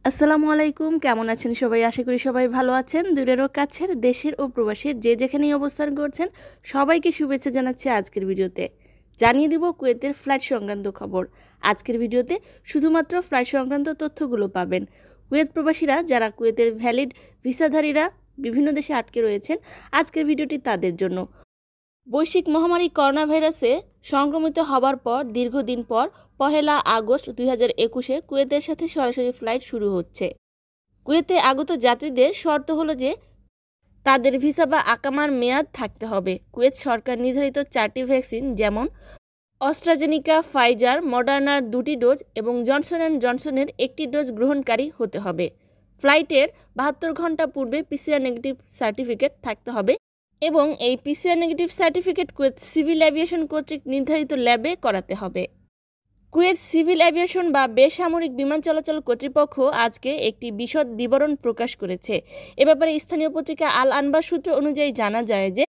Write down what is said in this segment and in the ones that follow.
আসসালামু আলাইকুম, কেমন আছেন সবাই? আশা করি সবাই ভালো আছেন। দূরেরও কাছের, দেশের ও প্রবাসের যে যেখানেই অবস্থান করছেন সবাইকে শুভেচ্ছা জানাচ্ছি। আজকের ভিডিওতে জানিয়ে দিব কুয়েতের ফ্লাইট সংক্রান্ত খবর। আজকের ভিডিওতে শুধুমাত্র ফ্লাইট সংক্রান্ত তথ্যগুলো পাবেন। কুয়েত প্রবাসীরা যারা কুয়েতের ভ্যালিড ভিসাধারীরা বিভিন্ন দেশে আটকে রয়েছেন, আজকের ভিডিওটি তাদের জন্য। বৈশ্বিক মহামারী করোনা ভাইরাসে সংক্রমিত হবার পর দীর্ঘদিন পর 1 আগস্ট 2021-এ কুয়েতের সাথে সরাসরি ফ্লাইট শুরু হচ্ছে। কুয়েতে আগত যাত্রীদের শর্ত হলো যে তাদের ভিসা বা আকামার মেয়াদ থাকতে হবে। কুয়েত সরকার নির্ধারিত 4টি ভ্যাকসিন যেমন অস্ট্রাজেনিকা, ফাইজার, মডার্নার 2টি ডোজ এবং জনসন অ্যান্ড জনসনের 1টি ডোজ গ্রহণকারী হতে হবে। ফ্লাইটের 72 ঘন্টা পূর্বে পিসিআর নেগেটিভ সার্টিফিকেট থাকতে হবে এবং এই PCR negative certificate Kuwait civil aviation কর্তৃক নির্ধারিত ল্যাবে করাতে হবে। কুয়েত সিভিল এভিয়েশন বা বেসামরিক বিমান চলাচল কর্তৃপক্ষ আজকে একটি বিশদ বিবরণ প্রকাশ করেছে। এ ব্যাপারে স্থানীয় পত্রিকা আল আনবার সূত্র অনুযায়ী জানা যায় যে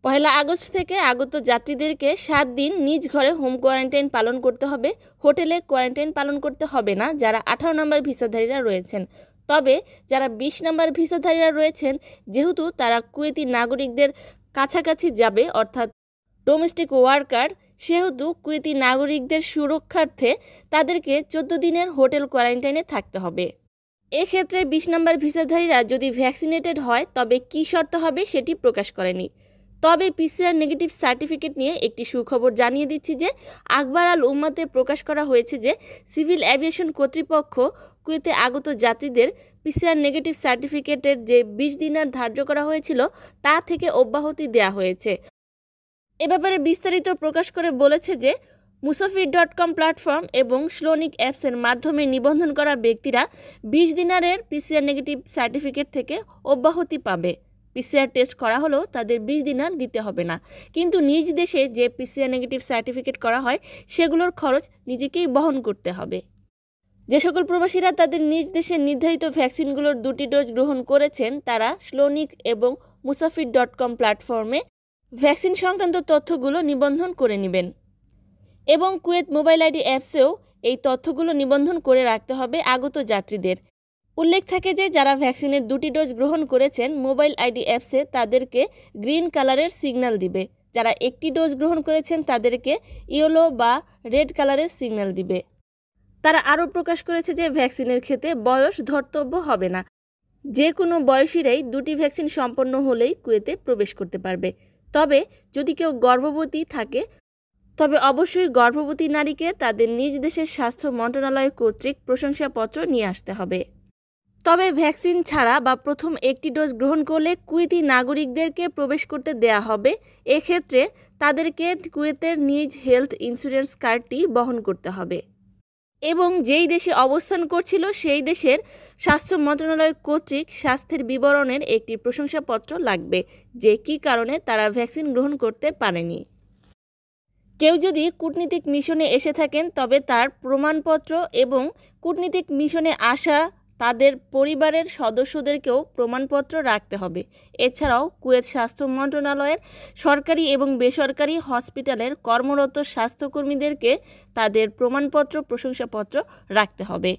1 আগস্ট থেকে আগত যাত্রীদেরকে 7 দিন নিজ ঘরে হোম কোয়ারেন্টাইন পালন করতে হবে। হোটেলে কোয়ারেন্টাইন পালন করতে হবে না যারা 18 নম্বর ভিসাধারীরা রয়েছেন। তবে যারা 20 নম্বর ভিসাধারীরা রয়েছেন, যেহেতু তারা কুয়েতি নাগরিকদের কাছাকাছি যাবে অর্থাৎ ডোমেস্টিক ওয়ার্কার, সেহেতু কুয়েতি নাগরিকদের সুরক্ষার্থে তাদেরকে 14 দিনের হোটেল কোয়ারেন্টাইনে থাকতে হবে। এক্ষেত্রে 20 নম্বর ভিসাধারীরা যদি ভ্যাকসিনেটেড হয় তবে কী শর্ত হবে সেটি প্রকাশ করেনি। তবে পিসিআর নেগেটিভ সার্টিফিকেট নিয়ে একটি সুখবর জানিয়ে দিচ্ছি যে আখবার আল উম্মাতে প্রকাশ করা হয়েছে যে সিভিল এভিয়েশন কর্তৃপক্ষ কুয়েতে আগত যাত্রীদের পিসিআর নেগেটিভ সার্টিফিকেটের যে 20 দিনার ধার্য করা হয়েছিল তা থেকে অব্যাহতি দেওয়া হয়েছে। এ ব্যাপারে বিস্তারিত প্রকাশ করে বলেছে যে মুসাফির.com প্ল্যাটফর্ম এবং স্লোনিক অ্যাপসের মাধ্যমে নিবন্ধন করা ব্যক্তিরা 20 দিনারের পিসিআর নেগেটিভ সার্টিফিকেট থেকে অব্যাহতি পাবে। পিসিআর টেস্ট করা হলেও তাদের 20 দিনার দিতে হবে না, কিন্তু নিজ দেশে যে পিসিআর নেগেটিভ সার্টিফিকেট করা হয় সেগুলোর খরচ নিজেকেই বহন করতে হবে। যে সকল প্রবাসীরা তাদের নিজ দেশের নির্ধারিত ভ্যাকসিনগুলোর 2টি ডোজ গ্রহণ করেছেন তারা স্লোনিক এবং মুসাফির.com প্ল্যাটফর্মে ভ্যাকসিন সংক্রান্ত তথ্যগুলো নিবন্ধন করে নেবেন এবং কুয়েত মোবাইল আইডি অ্যাপসেও এই তথ্যগুলো নিবন্ধন করে রাখতে হবে আগত যাত্রীদের। উল্লেখ থাকে যে যারা ভ্যাকসিনের 2টি ডোজ গ্রহণ করেছেন মোবাইল আইডি অ্যাপসে তাদেরকে গ্রিন কালারের সিগন্যাল দিবে, যারা 1টি ডোজ গ্রহণ করেছেন তাদেরকে ইয়েলো বা রেড কালারের সিগন্যাল দিবে। তারা আরও প্রকাশ করেছে যে ভ্যাকসিনের ক্ষেত্রে বয়স ধর্তব্য হবে না, যে কোনো বয়সীরাই 2টি ভ্যাকসিন সম্পন্ন হলেই কুয়েতে প্রবেশ করতে পারবে। তবে যদি কেউ গর্ভবতী থাকে তবে অবশ্যই গর্ভবতী নারীকে তাদের নিজ দেশের স্বাস্থ্য মন্ত্রণালয় কর্তৃক প্রশংসাপত্র নিয়ে আসতে হবে। তবে ভ্যাকসিন ছাড়া বা প্রথম 1টি ডোজ গ্রহণ করলে কুয়েতি নাগরিকদেরকে প্রবেশ করতে দেয়া হবে। এক্ষেত্রে তাদেরকে কুয়েতের নিজ হেলথ ইন্স্যুরেন্স কার্ডটি বহন করতে হবে এবং যেই দেশে অবস্থান করছিল সেই দেশের স্বাস্থ্য মন্ত্রণালয় কর্তৃক স্বাস্থ্যের বিবরণের একটি প্রশংসাপত্র লাগবে যে কী কারণে তারা ভ্যাকসিন গ্রহণ করতে পারেনি। কেউ যদি কূটনীতিক মিশনে এসে থাকেন তবে তার প্রমাণপত্র এবং কূটনীতিক মিশনে আসা তাদের পরিবারের সদস্যদেরকেও প্রমাণপত্র রাখতে হবে। এছাড়াও কুয়েত স্বাস্থ্য মন্ত্রণালয়ের সরকারি এবং বেসরকারি হসপিটালের কর্মরত স্বাস্থ্যকর্মীদেরকে তাদের প্রমাণপত্র প্রশংসাপত্র রাখতে হবে।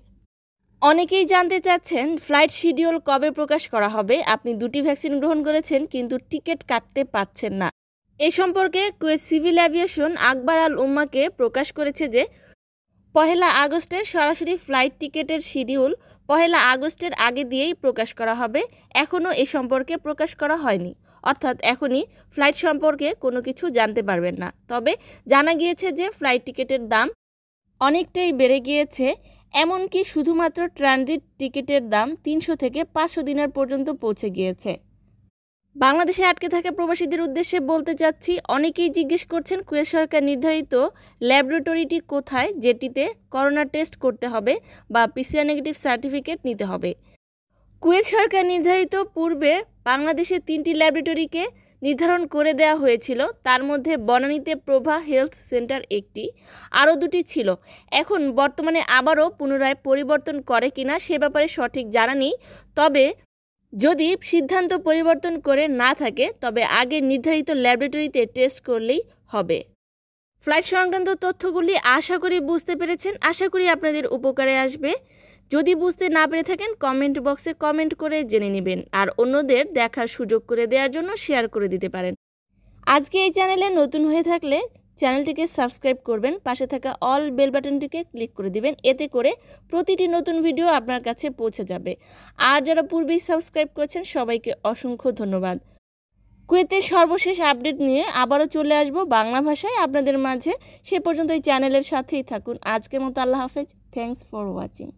অনেকেই জানতে চাচ্ছেন ফ্লাইট শিডিউল কবে প্রকাশ করা হবে। আপনি 2টি ভ্যাকসিন গ্রহণ করেছেন কিন্তু টিকিট কাটতে পারছেন না। এ সম্পর্কে কুয়েত সিভিল এভিয়েশন আখবার আল উম্মাকে প্রকাশ করেছে যে 1 আগস্টের সরাসরি ফ্লাইট টিকিটের শিডিউল 1 আগস্টের আগে দিয়েই প্রকাশ করা হবে। এখনও এ সম্পর্কে প্রকাশ করা হয়নি, অর্থাৎ এখনই ফ্লাইট সম্পর্কে কোনো কিছু জানতে পারবেন না। তবে জানা গিয়েছে যে ফ্লাইট টিকিটের দাম অনেকটাই বেড়ে গিয়েছে, এমনকি শুধুমাত্র ট্রানজিট টিকিটের দাম 300 থেকে 500 দিনার পর্যন্ত পৌঁছে গিয়েছে। বাংলাদেশে আটকে থাকা প্রবাসীদের উদ্দেশ্যে বলতে চাচ্ছি, অনেকেই জিজ্ঞেস করছেন কুয়েত সরকার নির্ধারিত ল্যাবরেটরিটি কোথায় যেটিতে করোনা টেস্ট করতে হবে বা পিসিআর নেগেটিভ সার্টিফিকেট নিতে হবে। কুয়েত সরকার নির্ধারিত পূর্বে বাংলাদেশে 3টি ল্যাবরেটরিকে নির্ধারণ করে দেওয়া হয়েছিল, তার মধ্যে বনানীতে প্রভা হেলথ সেন্টার একটি, আরও 2টি ছিল। এখন বর্তমানে আবারও পুনরায় পরিবর্তন করে কিনা সে ব্যাপারে সঠিক জানা নেই। তবে যদি সিদ্ধান্ত পরিবর্তন করে না থাকে তবে আগে নির্ধারিত ল্যাবরেটরিতে টেস্ট করলেই হবে। ফ্লাইট সংক্রান্ত তথ্যগুলি আশা করি বুঝতে পেরেছেন, আশা করি আপনাদের উপকারে আসবে। যদি বুঝতে না পেরে থাকেন কমেন্ট বক্সে কমেন্ট করে জেনে নেবেন, আর অন্যদের দেখার সুযোগ করে দেওয়ার জন্য শেয়ার করে দিতে পারেন। আজকে এই চ্যানেলে নতুন হয়ে থাকলে চ্যানেলটিকে সাবস্ক্রাইব করবেন, পাশে থাকা অল বেল বাটনটিকে ক্লিক করে দিবেন, এতে করে প্রতিটি নতুন ভিডিও আপনার কাছে পৌঁছে যাবে। আর যারা পূর্বেই সাবস্ক্রাইব করেছেন সবাইকে অসংখ্য ধন্যবাদ। কুয়েতের সর্বশেষ আপডেট নিয়ে আবারও চলে আসব বাংলা ভাষায় আপনাদের মাঝে। সে পর্যন্ত এই চ্যানেলের সাথেই থাকুন। আজকের মতো আল্লাহ হাফেজ। Thanks for watching.